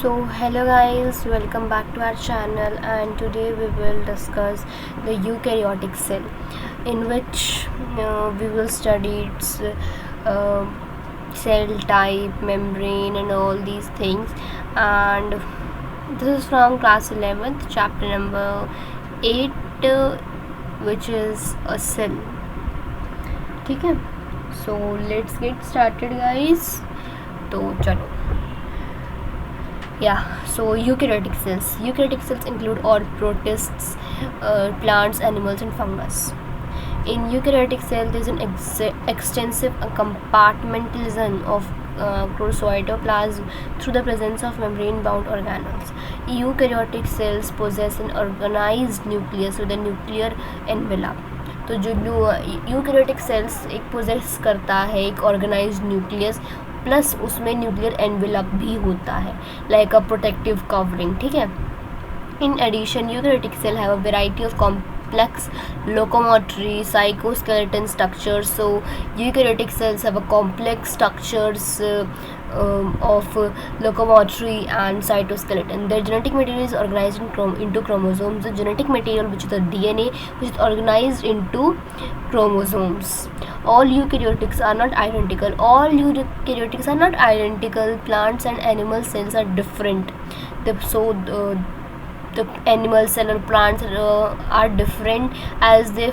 Hello guys, welcome back to our channel, and today we will discuss the eukaryotic cell, in which we will study its uh, cell type, membrane, and all these things. And this is from class 11th, chapter number 8, which is a cell. ठीक है, so let's get started guys. तो चलो. So eukaryotic cells include all protists, plants, animals, and fungus. In eukaryotic cell there is an extensive compartmentalization of cytoplasm through the presence of membrane bound organelles. Eukaryotic cells possess an organized nucleus with a nuclear envelope. तो जो eukaryotic cells एक poses करता है एक organised nucleus, plus उसमें nuclear envelope भी होता है, लाइक अ प्रोटेक्टिव कवरिंग. ठीक है. In addition eukaryotic cell have a variety of complex locomotory cytoskeleton structures. So eukaryotic cells have a complex structures of locomotory and cytoskeleton. Their genetic material is organized into chromosomes. The genetic material, which is the DNA, which is organized into chromosomes. All eukaryotics are not identical. Plants and animal cells are different. The animal cell or plants are different as they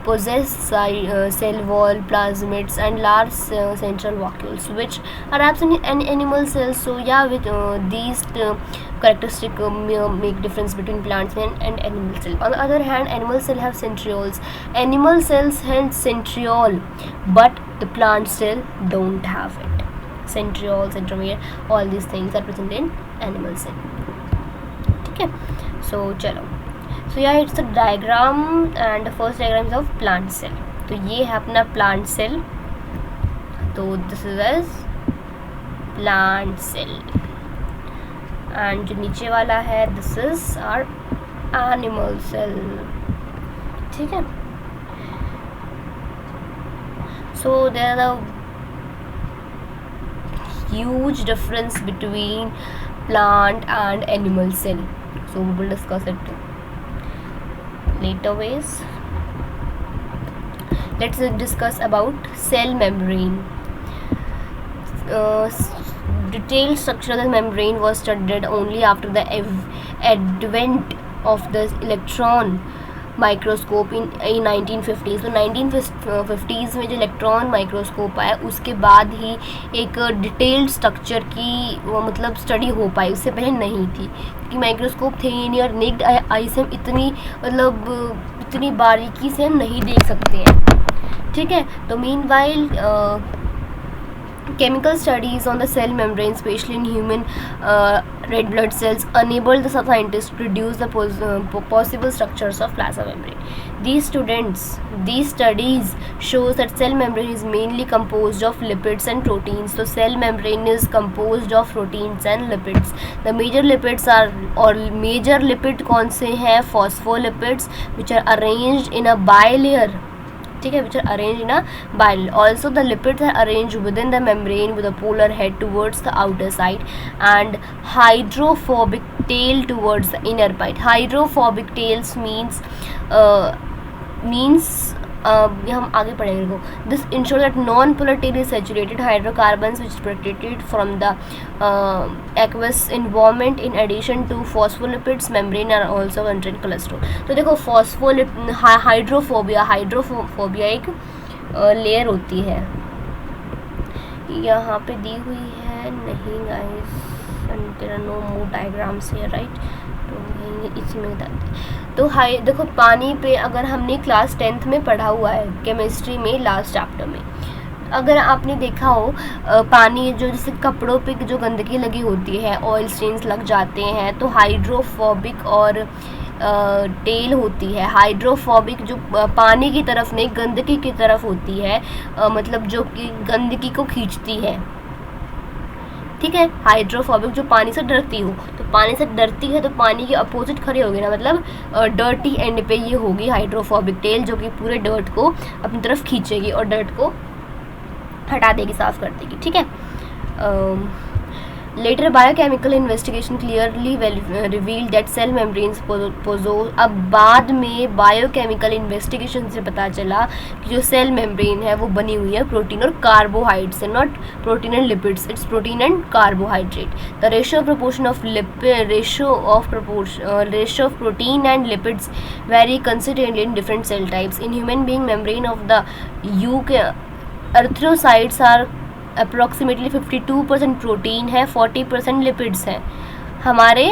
possess cell wall, plasmids, and large central vacuoles, which are absent in animal cells. So with these characteristics make difference between plants and animal cell. On the other hand, animal cell have centrioles. Animal cells have centriole, but the plant cell don't have it. Centriole, centromere, all these things are present in animal cell. So चलो, it's a diagram, and the first diagram is of plant cell. तो ये है अपना plant cell. तो this is as plant cell, and जो नीचे वाला है this is our animal cell. ठीक है. So there is a huge difference between plant and animal cell. So we will discuss it later ways. Let's discuss about cell membrane. Detailed structure of the membrane was studied only after the advent of the electron microscope in 1950s. तो 1950s में जो electron microscope आया उसके बाद ही एक detailed structure की मतलब study हो पाई, उससे पहले नहीं थी, क्योंकि माइक्रोस्कोप थे ही नहीं और नेक्ड आई से हम इतनी बारीकी से हम नहीं देख सकते हैं. ठीक है. तो meanwhile chemical studies on the cell membrane, especially in human red blood cells, enabled the scientists to produce the possible structures of plasma membrane. These studies shows that cell membrane is mainly composed of lipids and proteins. So cell membrane is composed of proteins and lipids. The major lipid कौन से हैं? Phospholipids, which are arranged in a bilayer. ठीक है, which are arranged in a bilayer. Also the lipids are arranged within the membrane with a polar head towards the outer side and hydrophobic tail towards the inner part. Hydrophobic tails means हम आगे पढ़ेंगे को. This ensures that non-polar tail is saturated hydrocarbons which is protected from the aqueous environment. In addition to phospholipids, membrane are also contain cholesterol. तो देखो hydrophobia एक layer होती है, यहाँ पे दी हुई है नहीं गाइस, तेरा नो मूव डायग्राम से राइट. तो इसमें तो देखो पानी पे अगर हमने क्लास 10th में पढ़ा हुआ है केमिस्ट्री में लास्ट चैप्टर में, अगर आपने देखा हो पानी जो जैसे कपड़ों पे जो गंदगी लगी होती है, ऑयल स्टेन्स लग जाते हैं, तो हाइड्रोफोबिक और टेल होती है. हाइड्रोफोबिक जो पानी की तरफ नहीं गंदगी की तरफ होती है, मतलब जो कि गंदगी को खींचती है. ठीक है. हाइड्रोफोबिक जो पानी से डरती हो, तो पानी से डरती है तो पानी के अपोजिट खड़े होगी ना, मतलब डर्टी एंड पे ये होगी हाइड्रोफोबिक टेल, जो कि पूरे डर्ट को अपनी तरफ खींचेगी और डर्ट को हटा देगी, साफ कर देगी. ठीक है. Later biochemical investigation clearly revealed that cell membranes possess, अब बाद में बायोकेमिकल इन्वेस्टिगेशन से पता चला कि जो सेल मेम्ब्रेन है वो बनी हुई है प्रोटीन और कार्बोहाइड्रेट से, not protein and lipids, it's protein and carbohydrate. The ratio of protein and lipids vary considerably in different cell types. In human being, membrane of the erythrocytes are approximately 52% protein है, 40% lipids हैं हमारे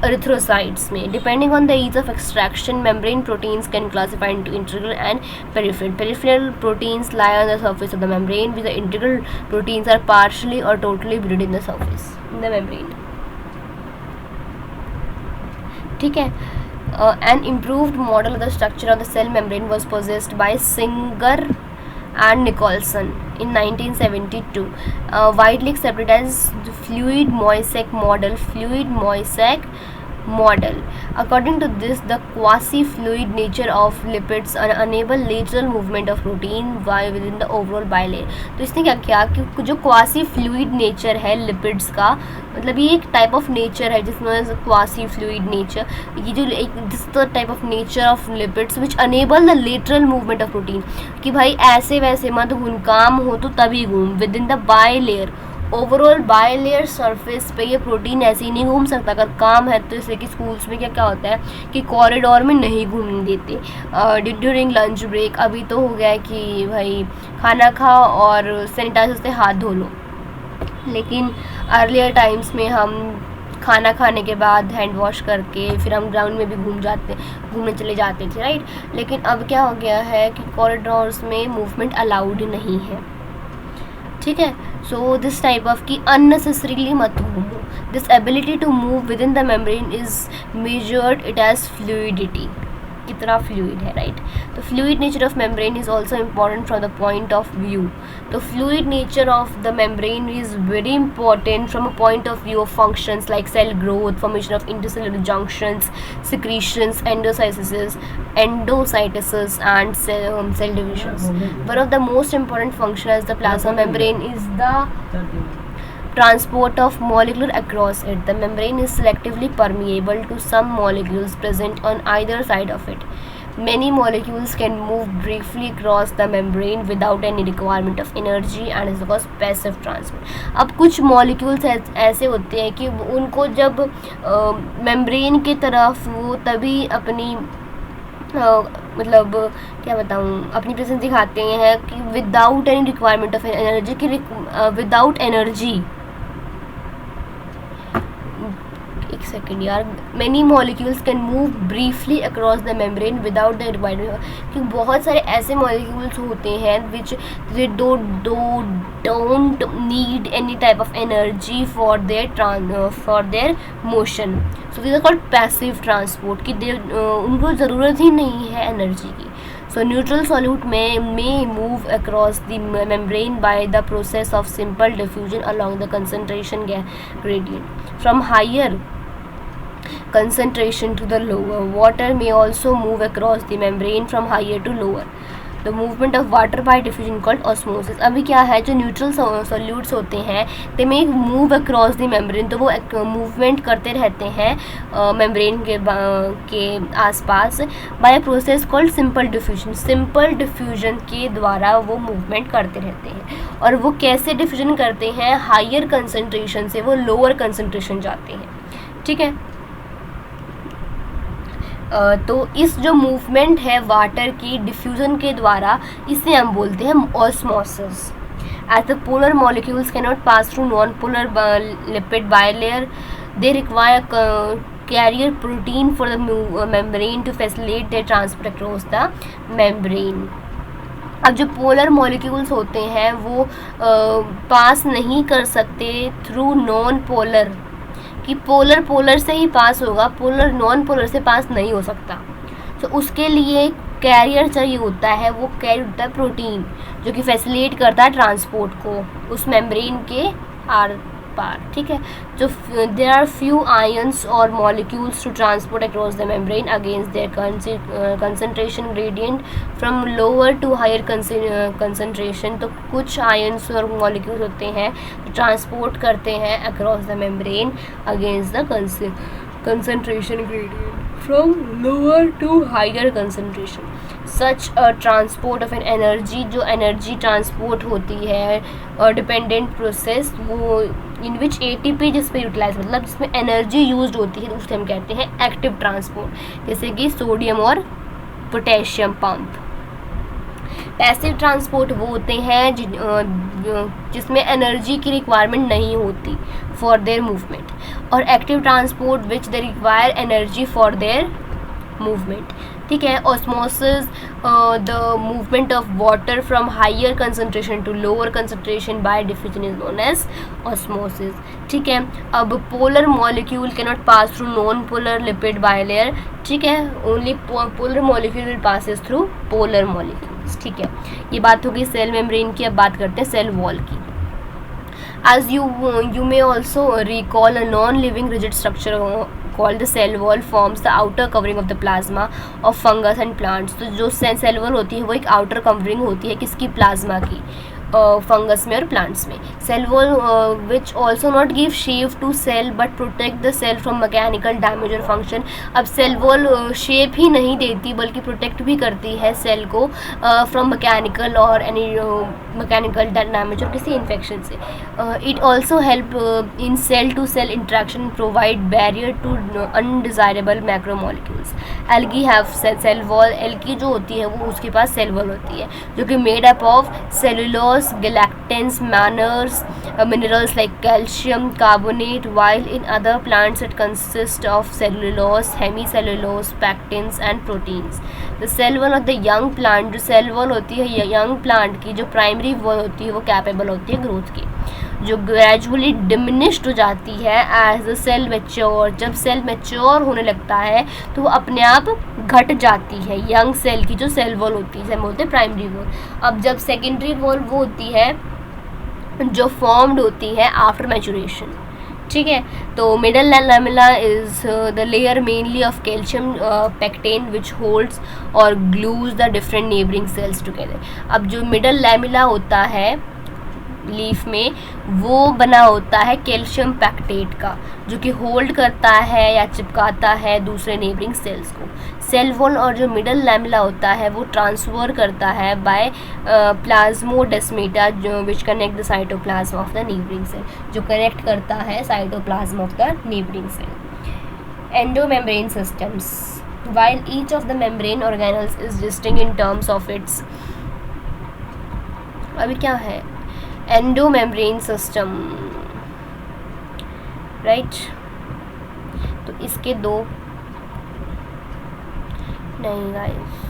erythrocytes में. Depending on the ease of extraction, membrane proteins can classify into integral and peripheral. Peripheral proteins lie on the surface of the membrane, with the integral proteins are partially और totally buried in the surface in the membrane. ठीक है. An improved model of the structure of the cell membrane was possessed by Singer and Nicholson in 1972, widely accepted as the Fluid-Moissac model. According to this, the quasi-fluid nature of lipids enable lateral movement of protein within the overall bilayer. तो इसने क्या किया कि जो quasi-fluid nature है lipids का, मतलब ये एक टाइप ऑफ नेचर है जिसमें क्वासी फ्लूइड नेचर, ये जो एक this the type of nature of lipids which enable the lateral movement of protein, कि भाई ऐसे वैसे मत घूम, काम हो तो तभी घूम with in the by layer. Overall by layer surface पे ये प्रोटीन ऐसे ही नहीं घूम सकता. अगर काम है तो जैसे कि स्कूल्स में क्या होता है कि कॉरिडोर में नहीं घूमने देते ड्यूरिंग लंच ब्रेक. अभी तो हो गया है कि भाई खाना खाओ और सैनिटाइजर से हाथ धो लो, लेकिन अर्लियर टाइम्स में हम खाना खाने के बाद हैंड वॉश करके फिर हम ग्राउंड में भी घूमने चले जाते थे, राइट. लेकिन अब क्या हो गया है कि कॉरिडोर्स में मूवमेंट अलाउड नहीं है. ठीक है. सो दिस टाइप ऑफ की अननेसेसरीली मत घूमो. This ability to move within the membrane is measured it as fluidity, कितना फ्लूइड है, राइट. तो fluid nature of membrane is also important from the point of view. तो fluid nature of the membrane is very important from a point of view of functions like cell growth, formation of intercellular junctions, secretions, endocytosis and cell divisions. One of the most important functions as the plasma membrane is the transport of molecule across it. The membrane is selectively permeable to some molecules present on either side of it. Many molecules can move briefly across the membrane without any requirement of energy and is called passive transport. अब कुछ molecules ऐसे होते हैं कि उनको जब membrane की तरफ वो तभी अपनी मतलब क्या बताऊँ अपनी प्रेजेंस दिखाते हैं कि without any requirement of energy, कि विदाउट एनर्जी. एक सेकेंड यार. Many molecules can move briefly across the membrane without the requirement, कि बहुत सारे ऐसे मॉलिक्यूल्स होते हैं which they don't need any type of energy for their motion. So this are called passive transport, कि उनको ज़रूरत ही नहीं है एनर्जी की. So neutral solute may move across the membrane by the process of simple diffusion along the concentration gradient from higher concentration to the lower. Water may also move across the membrane from higher to lower. The movement of water by diffusion called osmosis. अभी क्या है, जो neutral solutes होते हैं they may move across the membrane, तो वो movement करते रहते हैं मेम्ब्रेन के आसपास by a process called simple diffusion. Simple diffusion के द्वारा वो मूवमेंट करते रहते हैं. और वो कैसे डिफ्यूजन करते हैं, हायर कंसनट्रेशन से वो लोअर कंसनट्रेशन जाते हैं. ठीक है. तो इस जो मूवमेंट है वाटर की डिफ्यूज़न के द्वारा, इसे हम बोलते हैं osmosis. As the polar molecules can not pass through non polar lipid bilayer, they require carrier protein for the membrane to facilitate their transport across the membrane. अब जो पोलर मॉलिक्यूल्स होते हैं वो पास नहीं कर सकते थ्रू नॉन पोलर, कि polar से ही पास होगा, पोलर नॉन पोलर से पास नहीं हो सकता. तो उसके लिए कैरियर चाहिए होता है, वो कैरियर होता है प्रोटीन, जो कि फैसिलिटेट करता है ट्रांसपोर्ट को उस मेम्ब्रेन के पार, ठीक है। जो देयर आर फ्यू आयंस और molecules to transport across the membrane against their concentration gradient from lower to higher concentration. तो कुछ आयंस और मॉलिक्यूल्स होते हैं जो ट्रांसपोर्ट करते हैं across the membrane against the concentration gradient from lower to higher concentration. Such a transport of an energy, जो energy transport होती है डिपेंडेंट प्रोसेस, वो इन विच ATP जिस पे यूटिलाइज, मतलब जिसमें एनर्जी यूज होती है, तो उससे हम कहते हैं एक्टिव ट्रांसपोर्ट, जैसे कि सोडियम और पोटेशियम पंप। पैसिव ट्रांसपोर्ट वो होते हैं जिसमें एनर्जी की रिक्वायरमेंट नहीं होती फॉर देयर मूवमेंट, और active transport which they require energy for their movement, ठीक है। Osmosis, the movement of water from higher concentration to lower concentration by diffusion is known as osmosis, ठीक है। अब polar molecule can not pass through non polar lipid bilayer, ठीक है। Only polar molecule will passes through polar molecules, ठीक है। ये बात होगी सेल मेम्ब्रेन की। अब बात करते हैं सेल वॉल की। As you may also recall, a non-living rigid structure called the cell wall forms the outer covering of the plasma of fungus and plants. तो जो सेल वॉल होती है वो एक आउटर कवरिंग होती है किसकी, प्लाज्मा की, फंगस में और प्लांट्स में। Cell wall which also not give shape to cell but protect the cell from mechanical damage और फंक्शन। अब सेल वॉल शेप ही नहीं देती बल्कि प्रोटेक्ट भी करती है सेल को फ्रॉम मैकेनिकल और एनी मैकेनिकल डैमेज और किसी इन्फेक्शन से। It also help in cell to cell interaction, provide barrier to undesirable macromolecules. Algae have cell wall, algae जो होती है वो उसके पास सेल वॉल होती है जो कि made up of cellulose, galactans, minerals like calcium carbonate, while in other plants it consists of cellulose, hemicellulose, pectins and proteins. The cell wall of the young plant, जो cell wall होती है young plant की, जो primary wall होती है वो capable होती है growth की, जो ग्रेजुअली डिमिनिश्ड हो जाती है एज द सेल मैच्योर। जब सेल मैच्योर होने लगता है तो वो अपने आप घट जाती है। यंग सेल की जो सेल वॉल होती है बोलते हैं प्राइमरी वॉल। अब जब सेकेंडरी वॉल वो होती है जो फॉर्म्ड होती है आफ्टर मैचुरेशन, ठीक है। तो middle lamella is the layer mainly of calcium pectin which holds और glues the different neighbouring cells together. अब जो मिडल लैमेला होता है लीफ में वो बना होता है कैल्शियम पैक्टेट का, जो कि होल्ड करता है या चिपकाता है दूसरे नेबरिंग सेल्स को। सेल वॉल और जो मिडल लैमेला होता है वो ट्रांसफर करता है बाय प्लाज्मोडेस्मेटा, जो which connect the cytoplasm of the neighbouring cell, जो कनेक्ट करता है cytoplasm of the neighbouring cell. Endomembrane systems, while each of the membrane organelles is distinct in terms of its, अभी क्या है एंडोमेम्ब्रेन सिस्टम, राइट। तो इसके दो नहीं guys.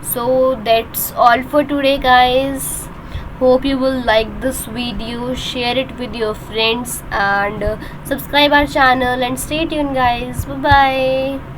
So that's all for today guys. Hope you will like this video, share it with your friends and subscribe our channel and stay tuned guys. Bye bye.